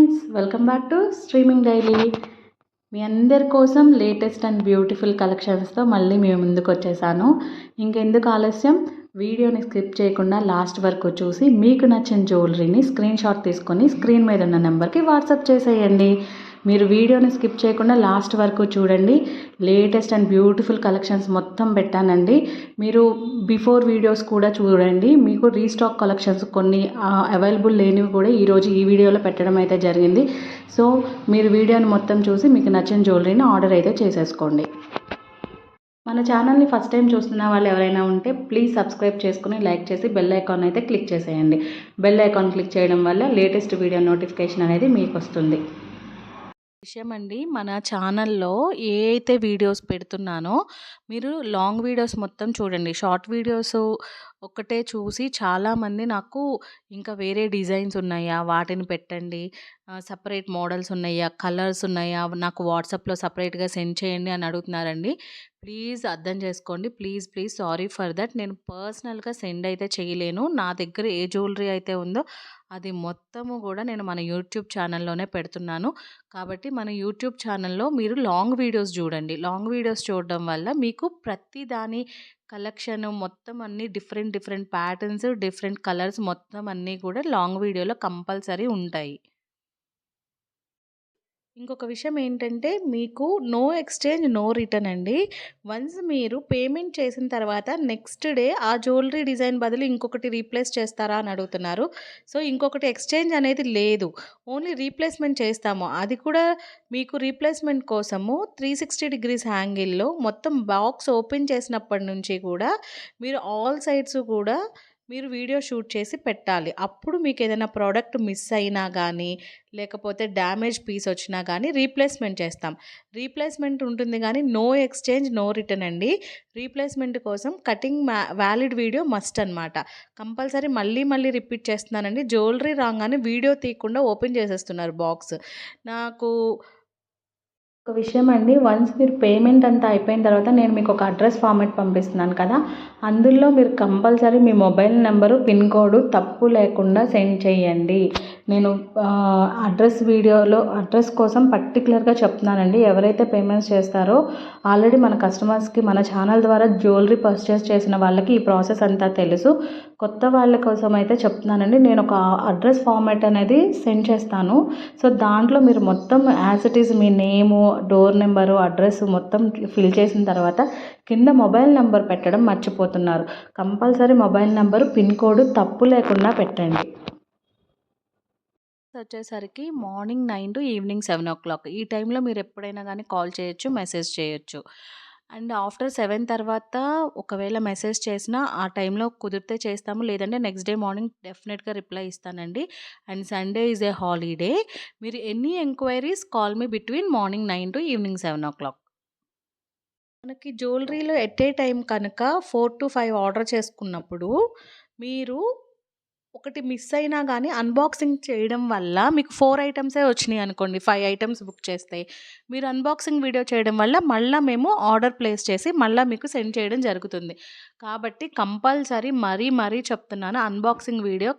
Friends, welcome back to streaming daily. మీ అందరి కోసం లేటెస్ట్ అండ్ బ్యూటిఫుల్ కలెక్షన్స్తో మళ్ళీ మేము ముందుకు వచ్చేసాను. ఇంకెందుకు ఆలస్యం, వీడియోని స్కిప్ చేయకుండా లాస్ట్ వరకు చూసి మీకు నచ్చిన జ్యువెలరీని స్క్రీన్ షాట్ తీసుకొని స్క్రీన్ మీద ఉన్న నెంబర్కి వాట్సాప్ చేసేయండి. మీరు వీడియోని స్కిప్ చేయకుండా లాస్ట్ వరకు చూడండి. లేటెస్ట్ అండ్ బ్యూటిఫుల్ కలెక్షన్స్ మొత్తం పెట్టానండి. మీరు బిఫోర్ వీడియోస్ కూడా చూడండి. మీకు రీస్టాక్ కలెక్షన్స్ కొన్ని అవైలబుల్ లేనివి కూడా ఈరోజు ఈ వీడియోలో పెట్టడం అయితే జరిగింది. సో మీరు వీడియోని మొత్తం చూసి మీకు నచ్చిన జ్యువెలరీని ఆర్డర్ అయితే చేసేసుకోండి. మన ఛానల్ని ఫస్ట్ టైం చూస్తున్న వాళ్ళు ఎవరైనా ఉంటే ప్లీజ్ సబ్స్క్రైబ్ చేసుకుని లైక్ చేసి బెల్ ఐకాన్ అయితే క్లిక్ చేసేయండి. బెల్ ఐకాన్ క్లిక్ చేయడం వల్ల లేటెస్ట్ వీడియో నోటిఫికేషన్ అనేది మీకు వస్తుంది. విషయం అండి, మన ఛానల్లో ఏ అయితే వీడియోస్ పెడుతున్నానో మీరు లాంగ్ వీడియోస్ మొత్తం చూడండి. షార్ట్ వీడియోస్ ఒక్కటే చూసి చాలామంది నాకు ఇంకా వేరే డిజైన్స్ ఉన్నాయా వాటిని పెట్టండి, సపరేట్ మోడల్స్ ఉన్నాయా, కలర్స్ ఉన్నాయా, నాకు వాట్సాప్లో సపరేట్గా సెండ్ చేయండి అని అడుగుతున్నారండి. ప్లీజ్ అర్థం చేసుకోండి. Please please sorry for that. నేను పర్సనల్గా సెండ్ అయితే చేయలేను. నా దగ్గర ఏ జ్యువెలరీ అయితే ఉందో అది మొత్తము కూడా నేను మన యూట్యూబ్ ఛానల్లోనే పెడుతున్నాను. కాబట్టి మన యూట్యూబ్ ఛానల్లో మీరు లాంగ్ వీడియోస్ చూడండి. లాంగ్ వీడియోస్ చూడడం వల్ల మీకు ప్రతి దాని కలెక్షన్ మొత్తం అన్నీ డిఫరెంట్ ప్యాటర్న్స్, డిఫరెంట్ కలర్స్ మొత్తం అన్నీ కూడా లాంగ్ వీడియోలో కంపల్సరీ ఉంటాయి. ఇంకొక విషయం ఏంటంటే, మీకు నో ఎక్స్చేంజ్ నో రిటర్న్ అండి. వన్స్ మీరు పేమెంట్ చేసిన తర్వాత నెక్స్ట్ డే ఆ జ్యువెలరీ డిజైన్ బదులు ఇంకొకటి రీప్లేస్ చేస్తారా అని అడుగుతున్నారు. సో ఇంకొకటి ఎక్స్చేంజ్ అనేది లేదు. ఓన్లీ రీప్లేస్మెంట్ చేస్తాము. అది కూడా మీకు రీప్లేస్మెంట్ కోసము 360 డిగ్రీస్ యాంగిల్లో మొత్తం బాక్స్ ఓపెన్ చేసినప్పటి నుంచి కూడా మీరు ఆల్ సైడ్స్ కూడా మీరు వీడియో షూట్ చేసి పెట్టాలి. అప్పుడు మీకు ఏదైనా ప్రోడక్ట్ మిస్ అయినా కానీ, లేకపోతే డ్యామేజ్ పీస్ వచ్చినా కానీ రీప్లేస్మెంట్ చేస్తాం. రీప్లేస్మెంట్ ఉంటుంది కానీ నో ఎక్స్చేంజ్ నో రిటర్న్ అండి. రీప్లేస్మెంట్ కోసం కటింగ్ వ్యాలిడ్ వీడియో మస్ట్ అనమాట. కంపల్సరీ మళ్ళీ రిపీట్ చేస్తున్నానండి. జ్యువెలరీ రాగానే వీడియో తీయకుండా ఓపెన్ చేసేస్తున్నారు బాక్స్. నాకు ఒక విషయం అండి, వన్స్ మీరు పేమెంట్ అంతా అయిపోయిన తర్వాత నేను మీకు ఒక అడ్రస్ ఫార్మాట్ పంపిస్తున్నాను కదా, అందులో మీరు కంపల్సరీ మీ మొబైల్ నెంబరు, పిన్ కోడ్ తప్పు లేకుండా సెండ్ చేయండి. నేను అడ్రస్ కోసం పర్టికులర్గా చెప్తున్నానండి. ఎవరైతే పేమెంట్స్ చేస్తారో ఆల్రెడీ మన కస్టమర్స్కి మన ఛానల్ ద్వారా జ్యువెలరీ పర్చేస్ చేసిన వాళ్ళకి ఈ ప్రాసెస్ అంతా తెలుసు. కొత్త వాళ్ళ కోసం అయితే చెప్తున్నానండి. నేను ఒక అడ్రస్ ఫార్మాట్ అనేది సెండ్ చేస్తాను. సో దాంట్లో మీరు మొత్తం as it is me name, door number, address మొత్తం ఫిల్ చేసిన తర్వాత కింద మొబైల్ నెంబర్ పెట్టడం మర్చిపోతున్నారు. Compulsory mobile number, pin code తప్పు లేకుండా పెట్టండి. వచ్చేసరికి మార్నింగ్ 9 టు ఈవినింగ్ 7 o'clock ఈ టైంలో మీరు ఎప్పుడైనా కానీ కాల్ చేయొచ్చు, మెసేజ్ చేయొచ్చు. అండ్ ఆఫ్టర్ 7 తర్వాత ఒకవేళ మెసేజ్ చేసినా ఆ టైంలో కుదిరితే చేస్తాము, లేదంటే నెక్స్ట్ డే మార్నింగ్ డెఫినెట్గా రిప్లై ఇస్తానండి. And Sunday is a holiday. మీరు any enquiries call me between morning 9 to evening 7 o'clock. మనకి జ్యువెలరీలో ఎట్ ఏ టైం కనుక 4 to 5 ఆర్డర్ చేసుకున్నప్పుడు మీరు ఒకటి మిస్ అయినా కానీ అన్బాక్సింగ్ చేయడం వల్ల మీకు 4 ఐటమ్సే వచ్చినాయి అనుకోండి, 5 ఐటమ్స్ బుక్ చేస్తే మీరు అన్బాక్సింగ్ వీడియో చేయడం వల్ల మళ్ళీ మేము ఆర్డర్ ప్లేస్ చేసి మళ్ళీ మీకు సెండ్ చేయడం జరుగుతుంది. కాబట్టి కంపల్సరీ మరీ చెప్తున్నాను, అన్బాక్సింగ్ వీడియో